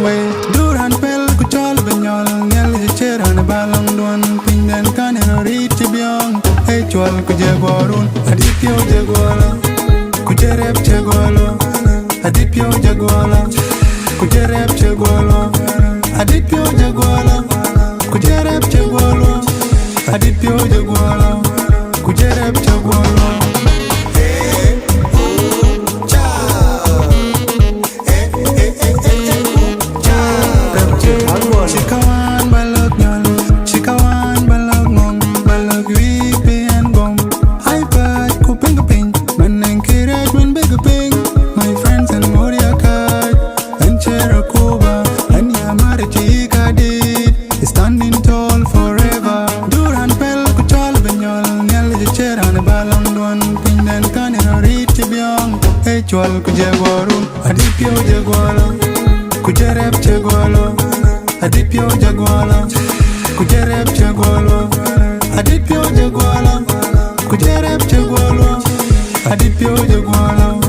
way. Duran pel ku chol benyol ngel cheran balong duan pinden kanen rit biong. Hey chol ku jagorun adipyo jagwala ku jerep jagwala adipyo jagwala ku jerep jagwala adipyo jagwala ku jerep jagwala adipyo jagwala ku jerep jagwala. Chikawan balak nyal, chikawan balak ngong, balak wipi and gom. I pat kuping kuping, maneng kiret when big ping. My friends and Moria kat, and Cherakuba, and Yamare Chika did. Standing tall forever. Duran pel kuchal benyol, nyal cheran balang duan, pinden kanen rit biong. Hey chwal kujagwarun, adipyo jagwala, kujerep jagwala. Adipyo jagwala, kujerep jagwala. Adipyo jagwala, kujerep jagwala. Adipyo jagwala.